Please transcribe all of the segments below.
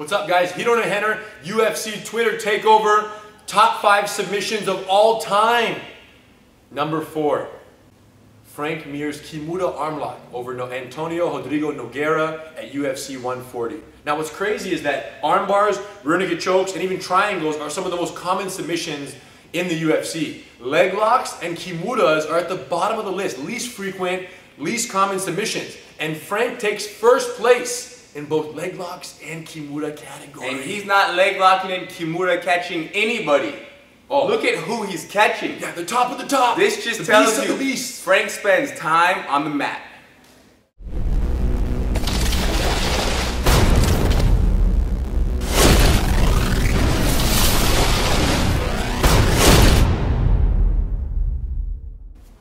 What's up, guys? Hito and Henner, UFC Twitter takeover, top 5 submissions of all time. Number 4, Frank Mir's Kimura armlock over Antonio Rodrigo Nogueira at UFC 140. Now what's crazy is that arm bars, rear naked chokes, and even triangles are some of the most common submissions in the UFC. Leg locks and Kimuras are at the bottom of the list, least frequent, least common submissions. And Frank takes first place in both leg locks and Kimura categories. And he's not leg locking and Kimura catching anybody. Oh. Look at who he's catching. Yeah, the top of the top. This just tells you Frank spends time on the mat.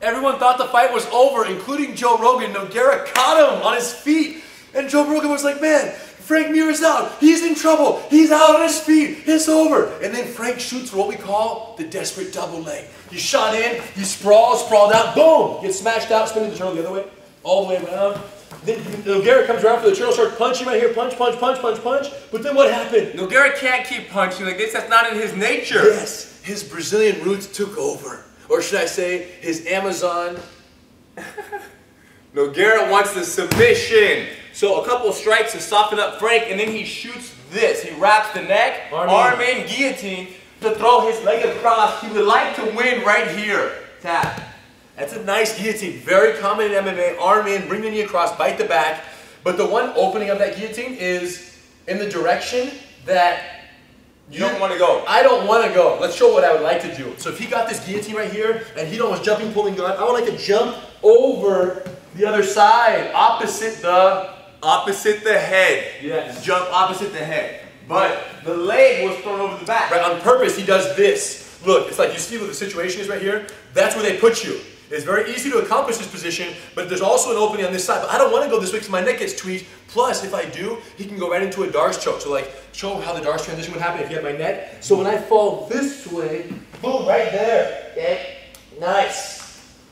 Everyone thought the fight was over, including Joe Rogan. Nogueira caught him on his feet. And Joe Rogan was like, man, Frank Mir is out. He's in trouble. He's out on his feet. It's over. And then Frank shoots for what we call the desperate double leg. He shot in, he sprawled out, boom! Gets smashed out, spinning the turtle the other way, all the way around. Then Nogueira comes around for the turtle, starts punching right here, punch, punch, punch, punch, punch. But then what happened? Nogueira can't keep punching like this. That's not in his nature. Yes, his Brazilian roots took over. Or should I say, his Amazon. Nogueira wants the submission. So a couple of strikes to soften up Frank, and then he shoots this. He wraps the neck, arm in, guillotine, to throw his leg across. He would like to win right here. Tap. That's a nice guillotine. Very common in MMA. Arm in, bring the knee across, bite the back. But the one opening of that guillotine is in the direction that you don't want to go. I don't want to go. Let's show what I would like to do. So if he got this guillotine right here, and Hito was jumping, pulling gun, I would like to jump over the other side, opposite the head. Yes. Jump opposite the head. But the leg was thrown over the back. Right, on purpose he does this. Look, it's like you see what the situation is right here? That's where they put you. It's very easy to accomplish this position, but there's also an opening on this side. But I don't want to go this way because my neck gets tweaked. Plus, if I do, he can go right into a Darce choke. So like, show how the Darce transition would happen if you had my neck. So when I fall this way, boom, right there. Okay, nice.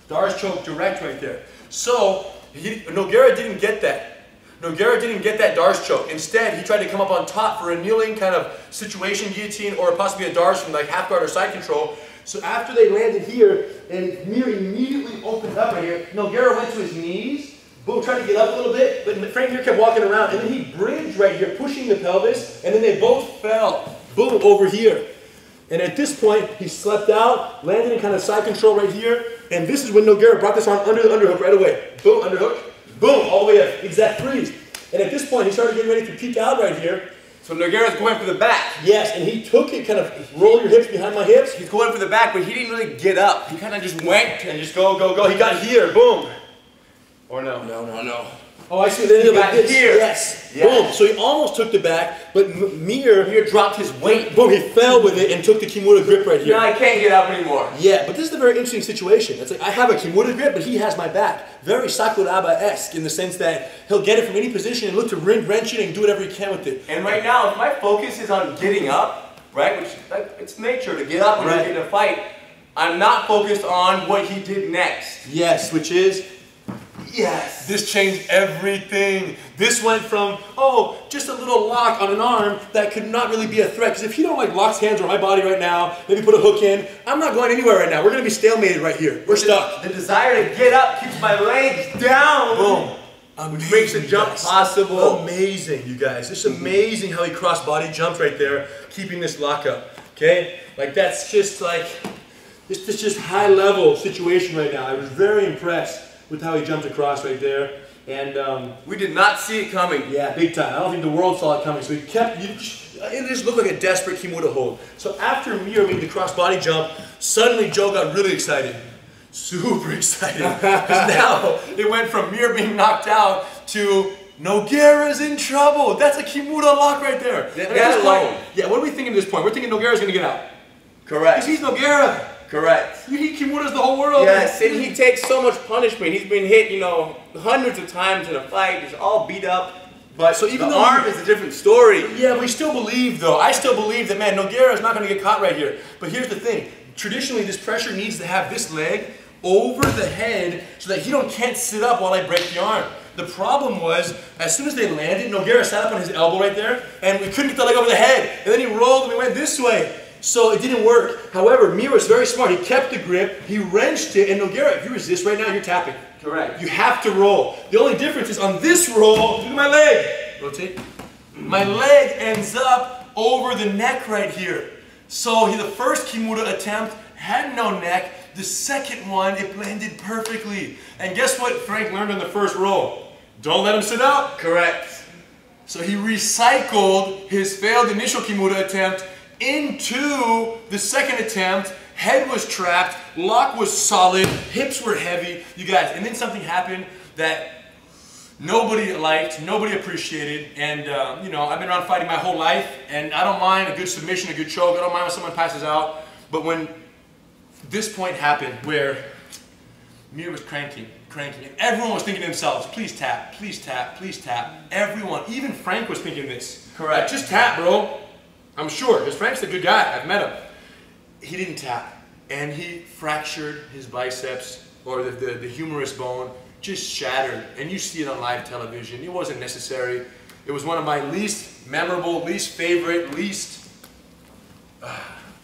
Darce choke direct right there. So, Nogueira didn't get that. Nogueira didn't get that Darce choke. Instead, he tried to come up on top for a kneeling kind of situation, guillotine, or possibly a Darce from like half guard or side control. So after they landed here, and Mir immediately opened up right here, Nogueira went to his knees, boom, tried to get up a little bit, but Frank Mir kept walking around, and then he bridged right here, pushing the pelvis, and then they both fell, boom, over here. And at this point, he slept out, landed in kind of side control right here, and this is when Nogueira brought this arm under the underhook right away. Boom, underhook, boom, all the way up, exact freeze. And at this point, he started getting ready to peek out right here. So Nogueira's going for the back. Yes, and he took it, kind of roll your hips behind my hips. He's going for the back, but he didn't really get up. He kind of just went and just go, go, go. He got here, boom. Or no? No, no, no. Oh, I see. Then he got here. Yes. Boom. So he almost took the back, but Mir dropped his weight. Boom, he fell with it and took the Kimura grip right here. Now I can't get up anymore. Yeah, but this is a very interesting situation. It's like I have a Kimura grip, but he has my back. Very Sakuraba-esque in the sense that he'll get it from any position and look to wrench it and do whatever he can with it. And right now, if my focus is on getting up, right, which it's nature to get up when you get in a fight, I'm not focused on what he did next. Yes, which is... Yes! This changed everything. This went from, oh, just a little lock on an arm that could not really be a threat. Because if he don't like locks hands on my body right now, maybe put a hook in, I'm not going anywhere right now. We're going to be stalemated right here. We're stuck. The desire to get up keeps my legs down. Boom. Which makes the jump possible. Amazing, you guys. It's amazing how he cross-body jumps right there, keeping this lock up. Okay? Like that's just like, it's just high-level situation right now. I was very impressed with how he jumped across right there. And we did not see it coming. Yeah, big time. I don't think the world saw it coming. So he kept, it just looked like a desperate Kimura hold. So after Mir made the cross-body jump, suddenly Joe got really excited. Super excited. Because now it went from Mir being knocked out to Nogueira's in trouble. That's a Kimura lock right there. That alone. Yeah, what are we thinking at this point? We're thinking Nogueira's going to get out. Correct. Because he's Nogueira. Correct. He Kimura's the whole world. Yes, and he takes so much punishment. He's been hit, you know, hundreds of times in a fight. He's all beat up. But so even the arm is a different story. Yeah, we still believe, though. I still believe that, man, Nogueira is not going to get caught right here. But here's the thing. Traditionally, this pressure needs to have this leg over the head so that he can't sit up while I break the arm. The problem was, as soon as they landed, Nogueira sat up on his elbow right there, and we couldn't get the leg over the head. And then he rolled and we went this way. So it didn't work. However, Mira was very smart. He kept the grip, he wrenched it, and Nogueira, if you resist right now, you're tapping. Correct. You have to roll. The only difference is on this roll, look at my leg. Rotate. My leg ends up over the neck right here. So the first Kimura attempt had no neck. The second one, it blended perfectly. And guess what Frank learned on the first roll? Don't let him sit out. Correct. So he recycled his failed initial Kimura attempt into the second attempt. Head was trapped, lock was solid, hips were heavy, you guys. And then something happened that nobody liked, nobody appreciated, and you know, I've been around fighting my whole life, and I don't mind a good submission, a good choke, I don't mind when someone passes out, but when this point happened where Mir was cranking, and everyone was thinking to themselves, please tap, please tap, please tap. Everyone, even Frank was thinking this. Correct. Like, just tap, bro. I'm sure, because Frank's a good guy, I've met him. He didn't tap, and he fractured his biceps, or the humerus bone, just shattered, and you see it on live television. It wasn't necessary. It was one of my least memorable, least favorite, least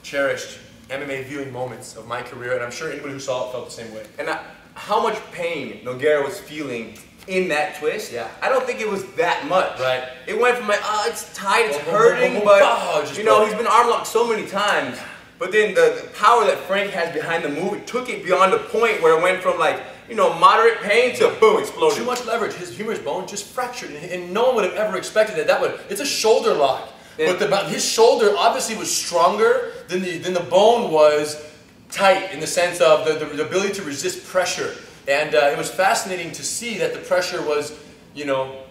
cherished MMA viewing moments of my career, and I'm sure anybody who saw it felt the same way. And how much pain Nogueira was feeling in that twist, yeah. I don't think it was that much. Right. It went from like, oh, it's tight, it's hurting, but you know, he's been arm locked so many times. But then the power that Frank has behind the move, it took it beyond the point where it went from like, you know, moderate pain to boom, explosion. Too much leverage. His humerus bone just fractured, and no one would have ever expected that. It's a shoulder lock. Yeah. But his shoulder obviously was stronger than the bone was tight in the sense of the ability to resist pressure. And it was fascinating to see that the pressure was, you know,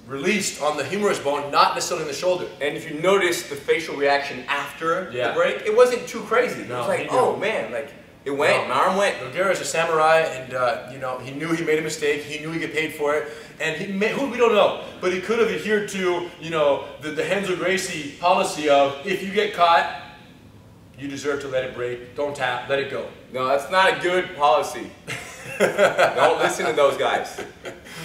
released on the humerus bone, not necessarily in the shoulder. And if you notice the facial reaction after yeah. the break, it wasn't too crazy. No, it was like, oh man, like it went, my arm went. Nogueira is a samurai, and you know, he knew he made a mistake, he knew he'd get paid for it, and who we don't know, but he could have adhered to, you know, the Renzo Gracie policy of, if you get caught, you deserve to let it break, don't tap, let it go. No, that's not a good policy. Don't listen to those guys.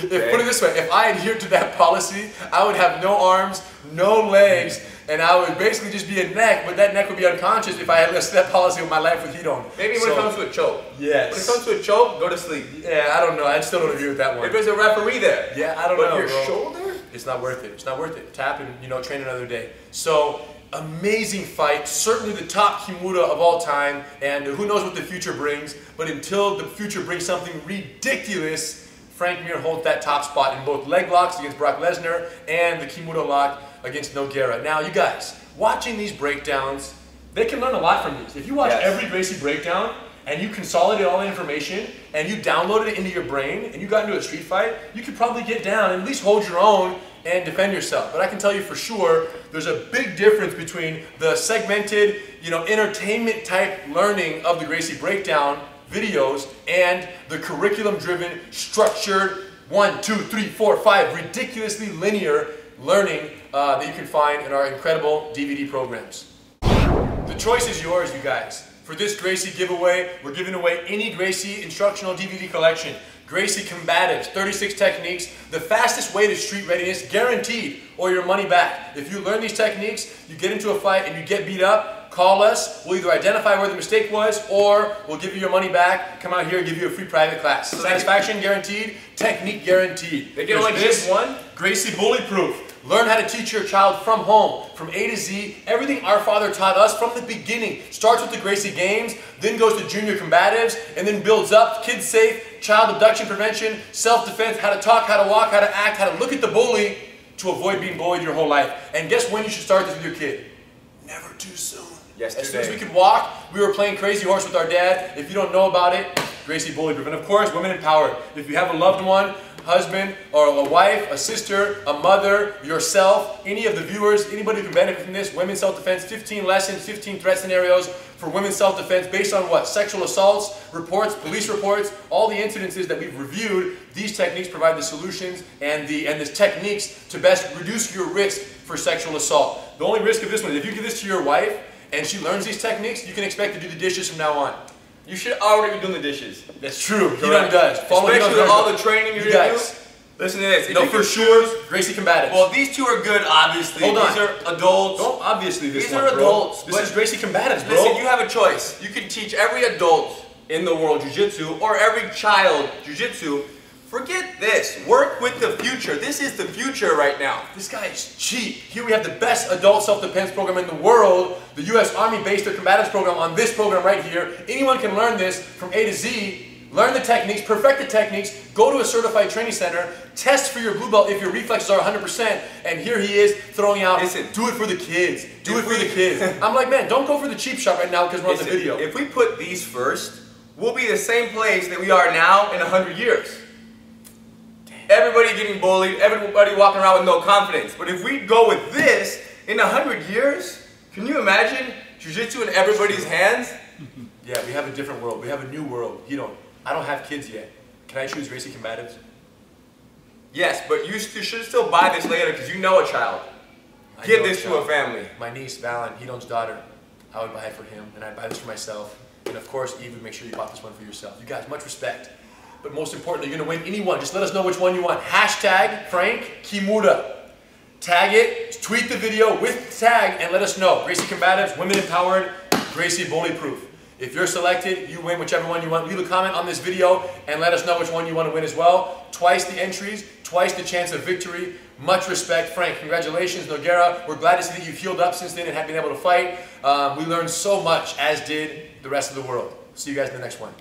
Okay? Put it this way, if I adhered to that policy, I would have no arms, no legs, and I would basically just be a neck, but that neck would be unconscious if I had listed that policy with my life with heat on. Maybe when it comes to a choke. Yes. When it comes to a choke, go to sleep. Yeah, I don't know. I still don't agree with that one. If there's a referee there. Yeah, I don't know, But your bro. shoulder? It's not worth it. It's not worth it. Tap and, you know, train another day. So, amazing fight. Certainly the top Kimura of all time, and who knows what the future brings, but until the future brings something ridiculous, Frank Mir holds that top spot in both leg locks against Brock Lesnar and the Kimura lock against Nogueira. Now, you guys, watching these breakdowns, they can learn a lot from these. If you watch every Gracie breakdown and you consolidate all the information and you downloaded it into your brain and you got into a street fight, you could probably get down and at least hold your own and defend yourself. But I can tell you for sure, there's a big difference between the segmented, you know, entertainment type learning of the Gracie breakdown videos and the curriculum-driven, structured 1, 2, 3, 4, 5, ridiculously linear learning that you can find in our incredible DVD programs. The choice is yours, you guys. For this Gracie giveaway, we're giving away any Gracie instructional DVD collection. Gracie Combatives, 36 techniques, the fastest way to street readiness, guaranteed, or your money back. If you learn these techniques, you get into a fight and you get beat up, call us. We'll either identify where the mistake was, or we'll give you your money back, come out here and give you a free private class. So satisfaction guaranteed, technique guaranteed. They get only just one? Gracie Bully Proof. Learn how to teach your child from home, from A to Z, everything our father taught us from the beginning. Starts with the Gracie Games, then goes to junior combatives, and then builds up kids safe, child abduction prevention, self-defense, how to talk, how to walk, how to act, how to look at the bully to avoid being bullied your whole life. And guess when you should start this with your kid? Never too soon. Yesterday. As soon as we could walk, we were playing Crazy Horse with our dad. If you don't know about it, Gracie Bully Proof. And of course, women empowered. If you have a loved one, husband, or a wife, a sister, a mother, yourself, any of the viewers, anybody who can benefit from this, women's self-defense, 15 lessons, 15 threat scenarios for women's self-defense based on what? Sexual assaults, reports, police reports, all the incidences that we've reviewed. These techniques provide the solutions and the techniques to best reduce your risk for sexual assault. The only risk of this one is if you give this to your wife and she learns these techniques, you can expect to do the dishes from now on. You should already be doing the dishes. That's true. He done does. Especially with all the training you're going to do. Listen to this. You know for sure, Gracie Combatives. Well, these two are good, obviously. Hold on. These are adults. Don't obviously this These one, are bro. adults. This is Gracie Combatives, bro. Listen, you have a choice. You can teach every adult in the world jiu-jitsu or every child jiu-jitsu. Forget this. Work with the future. This is the future right now. This guy is cheap. Here we have the best adult self-defense program in the world. The U.S. Army based their combatives program on this program right here. Anyone can learn this from A to Z. Learn the techniques, perfect the techniques, go to a certified training center, test for your blue belt if your reflexes are 100%, and here he is throwing out, listen, do it for the kids, do it for the kids. I'm like, man, don't go for the cheap shot right now because we're on the video. If we put these first, we'll be the same place that we are now in 100 years. Everybody getting bullied, everybody walking around with no confidence. But if we go with this, in 100 years, can you imagine jiu-jitsu in everybody's hands? Yeah, we have a different world. We have a new world. I don't have kids yet. Can I choose Gracie Combatives? Yes, but you should still buy this later because you know a child. Give this to a family. My niece, Valen, Hidon's daughter, I would buy it for him, and I'd buy this for myself. And of course, Eve would make sure you bought this one for yourself. You guys, much respect. But most importantly, you're going to win any one. Just let us know which one you want. Hashtag Frank Kimura. Tag it, tweet the video with the tag, and let us know. Gracie Combatives, women empowered, Gracie bully proof. If you're selected, you win whichever one you want. Leave a comment on this video and let us know which one you want to win as well. Twice the entries, twice the chance of victory. Much respect. Frank, congratulations. Noguera, we're glad to see that you've healed up since then and have been able to fight. We learned so much, as did the rest of the world. See you guys in the next one.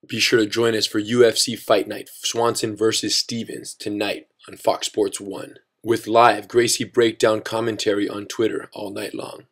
Be sure to join us for UFC Fight Night, Swanson versus Stevens, tonight on Fox Sports 1, with live Gracie Breakdown commentary on Twitter all night long.